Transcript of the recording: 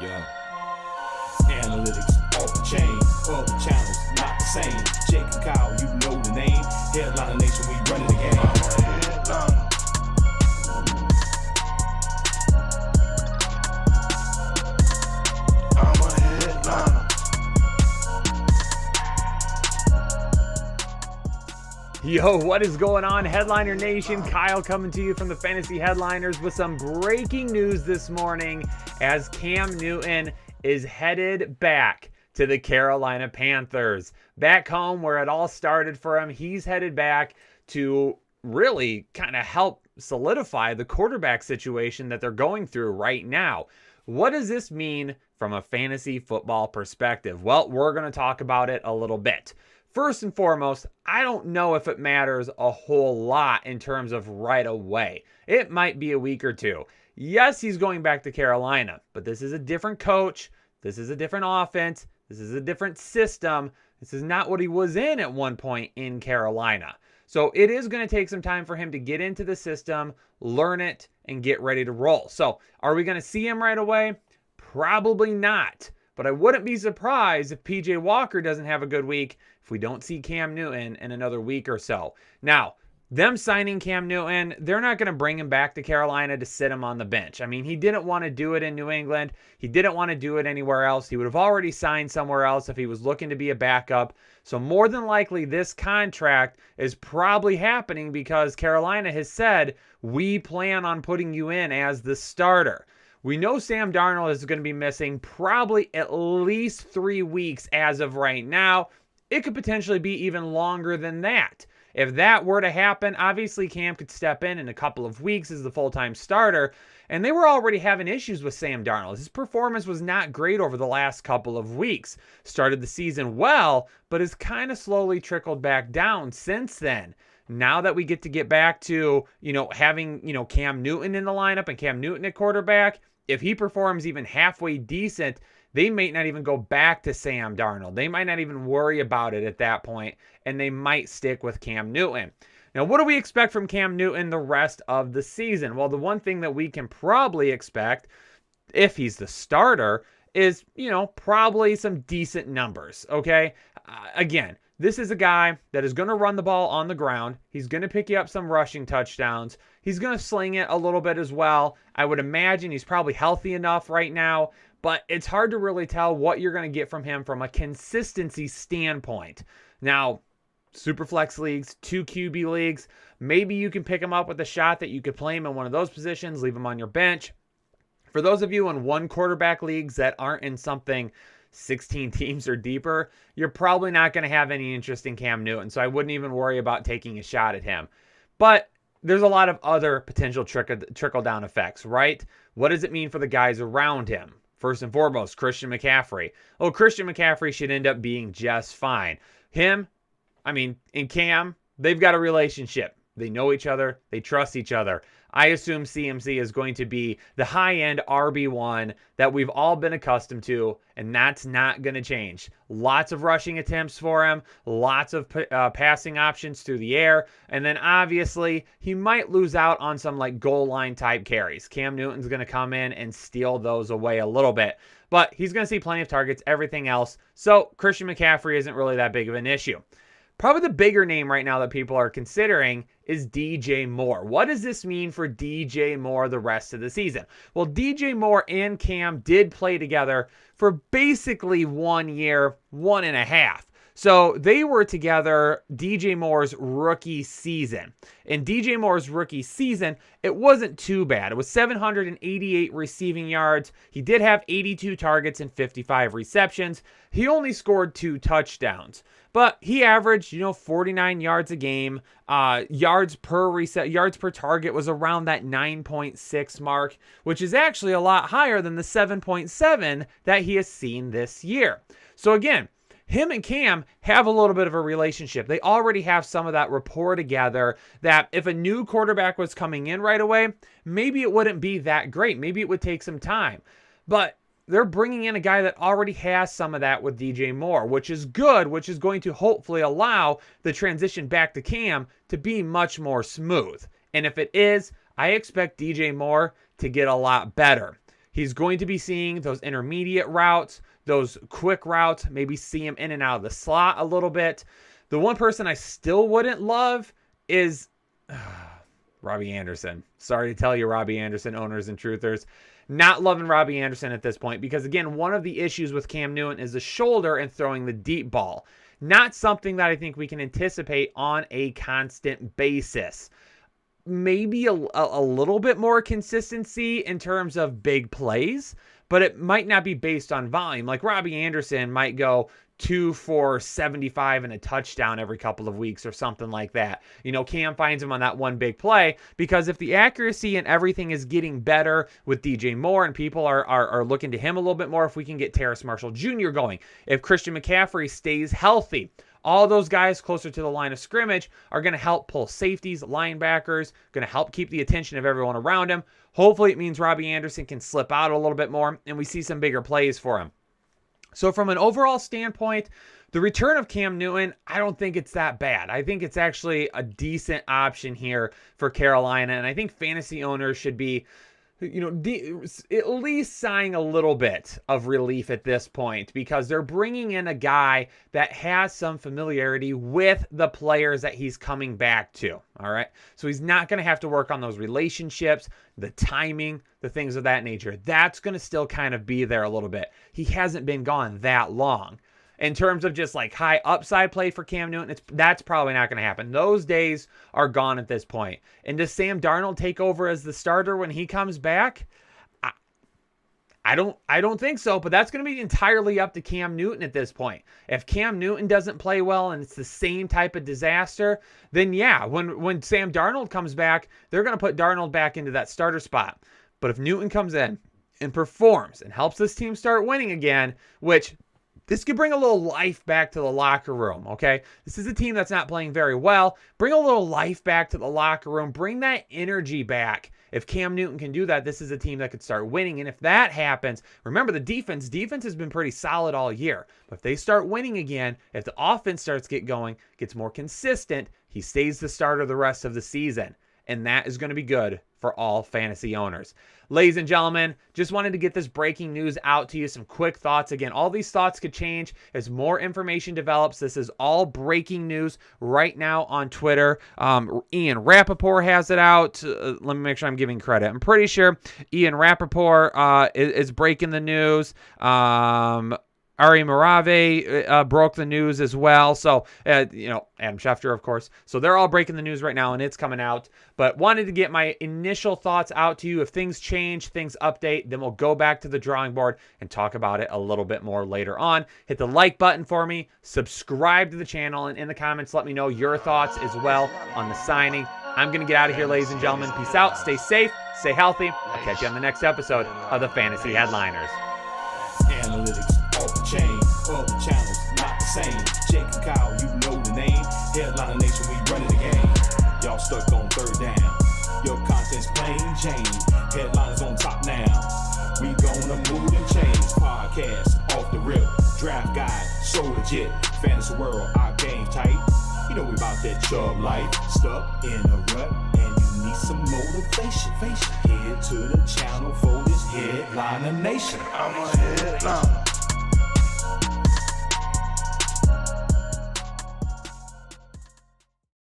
Yeah. Analytics off the chain, other channels not the same. Jake and Kyle, you know the name. Headliner Nation, we running the game. I'm a headliner. Yo, what is going on, Headliner Nation? Kyle coming to you from the Fantasy Headliners with some breaking news this morning as Cam Newton is headed back to the Carolina Panthers. Back home where it all started for him, he's headed back to really kind of help solidify the quarterback situation that they're going through right now. What does this mean from a fantasy football perspective? Well, we're going to talk about it a little bit. First and foremost, I don't know if it matters a whole lot in terms of right away. It might be a week or two. Yes, he's going back to Carolina, but this is a different coach. This is a different offense. This is a different system. This is not what he was in at one point in Carolina. So it is going to take some time for him to get into the system, learn it, and get ready to roll. So are we going to see him right away? Probably not. But I wouldn't be surprised if PJ Walker doesn't have a good week if we don't see Cam Newton in another week or so. Now, them signing Cam Newton, they're not going to bring him back to Carolina to sit him on the bench. I mean, he didn't want to do it in New England. He didn't want to do it anywhere else. He would have already signed somewhere else if he was looking to be a backup. So more than likely, this contract is probably happening because Carolina has said, we plan on putting you in as the starter. We know Sam Darnold is going to be missing probably at least 3 weeks as of right now. It could potentially be even longer than that. If that were to happen, obviously Cam could step in a couple of weeks as the full-time starter, and they were already having issues with Sam Darnold. His performance was not great over the last couple of weeks. Started the season well, but has kind of slowly trickled back down since then. Now that we get back to, having, Cam Newton in the lineup and Cam Newton at quarterback, if he performs even halfway decent, they may not even go back to Sam Darnold. They might not even worry about it at that point, and they might stick with Cam Newton. Now, what do we expect from Cam Newton the rest of the season? Well, the one thing that we can probably expect, if he's the starter, is, probably some decent numbers, okay? Again, this is a guy that is going to run the ball on the ground. He's going to pick you up some rushing touchdowns. He's going to sling it a little bit as well. I would imagine he's probably healthy enough right now, but it's hard to really tell what you're going to get from him from a consistency standpoint. Now, Superflex leagues, 2 QB leagues, maybe you can pick him up with a shot that you could play him in one of those positions, leave him on your bench. For those of you in 1 quarterback leagues that aren't in something 16 teams or deeper, you're probably not going to have any interest in Cam Newton, so I wouldn't even worry about taking a shot at him. But there's a lot of other potential trickle-down effects, right? What does it mean for the guys around him? First and foremost, Christian McCaffrey. Oh, Christian McCaffrey should end up being just fine. Him, and Cam, they've got a relationship. They know each other. They trust each other. I assume CMC is going to be the high-end RB1 that we've all been accustomed to, and that's not going to change. Lots of rushing attempts for him, lots of passing options through the air, and then obviously he might lose out on some goal line type carries. Cam Newton's going to come in and steal those away a little bit, but he's going to see plenty of targets, everything else. So Christian McCaffrey isn't really that big of an issue. Probably the bigger name right now that people are considering is DJ Moore. What does this mean for DJ Moore the rest of the season? Well, DJ Moore and Cam did play together for basically 1 year, 1.5. So they were together DJ Moore's rookie season. In DJ Moore's rookie season, it wasn't too bad. It was 788 receiving yards. He did have 82 targets and 55 receptions. He only scored 2 touchdowns. But he averaged, 49 yards a game. Yards per target was around that 9.6 mark, which is actually a lot higher than the 7.7 that he has seen this year. So again, him and Cam have a little bit of a relationship. They already have some of that rapport together that if a new quarterback was coming in right away, maybe it wouldn't be that great. Maybe it would take some time. But they're bringing in a guy that already has some of that with DJ Moore, which is good, which is going to hopefully allow the transition back to Cam to be much more smooth. And if it is, I expect DJ Moore to get a lot better. He's going to be seeing those intermediate routes, those quick routes, maybe see him in and out of the slot a little bit. The one person I still wouldn't love is Robbie Anderson. Sorry to tell you, Robbie Anderson owners and truthers. Not loving Robbie Anderson at this point because, again, one of the issues with Cam Newton is the shoulder and throwing the deep ball. Not something that I think we can anticipate on a constant basis. Maybe a little bit more consistency in terms of big plays, but it might not be based on volume. Like Robbie Anderson might go 2 for 75 and a touchdown every couple of weeks or something like that. You know, Cam finds him on that one big play because if the accuracy and everything is getting better with DJ Moore and people are looking to him a little bit more, if we can get Terrace Marshall Jr. going, if Christian McCaffrey stays healthy, all those guys closer to the line of scrimmage are going to help pull safeties, linebackers, going to help keep the attention of everyone around him. Hopefully it means Robbie Anderson can slip out a little bit more and we see some bigger plays for him. So from an overall standpoint, the return of Cam Newton, I don't think it's that bad. I think it's actually a decent option here for Carolina, and I think fantasy owners should be, at least sighing a little bit of relief at this point because they're bringing in a guy that has some familiarity with the players that he's coming back to, all right? So he's not going to have to work on those relationships, the timing, the things of that nature. That's going to still kind of be there a little bit. He hasn't been gone that long. In terms of just like high upside play for Cam Newton, that's probably not going to happen. Those days are gone at this point. And does Sam Darnold take over as the starter when he comes back? I don't think so, but that's going to be entirely up to Cam Newton at this point. If Cam Newton doesn't play well and it's the same type of disaster, then yeah, when Sam Darnold comes back, they're going to put Darnold back into that starter spot. But if Newton comes in and performs and helps this team start winning again, which this could bring a little life back to the locker room, okay? This is a team that's not playing very well. Bring a little life back to the locker room. Bring that energy back. If Cam Newton can do that, this is a team that could start winning. And if that happens, remember the defense has been pretty solid all year. But if they start winning again, if the offense starts gets more consistent, he stays the starter the rest of the season. And that is going to be good for all fantasy owners. Ladies and gentlemen, just wanted to get this breaking news out to you. Some quick thoughts. Again, all these thoughts could change as more information develops. This is all breaking news right now on Twitter. Ian Rappaport has it out. Let me make sure I'm giving credit. I'm pretty sure Ian Rappaport is breaking the news. Ari Morave broke the news as well. So, Adam Schefter, of course. So they're all breaking the news right now, and it's coming out. But wanted to get my initial thoughts out to you. If things change, things update, then we'll go back to the drawing board and talk about it a little bit more later on. Hit the like button for me. Subscribe to the channel, and in the comments, let me know your thoughts as well on the signing. I'm going to get out of here, ladies and gentlemen. Peace out. Stay safe. Stay healthy. I'll catch you on the next episode of the Fantasy Headliners. Analytics off the chain, other channels not the same. Jake and Kyle, you know the name. Headliner Nation, we running the game. Y'all stuck on third down. Your content's plain Jane. Headliners on top now. We gonna move and change. Podcast off the rip. Draft guide, so legit. Fantasy world, our game tight. You know we about that chub life. Stuck in a rut and you need some motivation. Head to the channel for this Headliner Nation. I'm a headliner.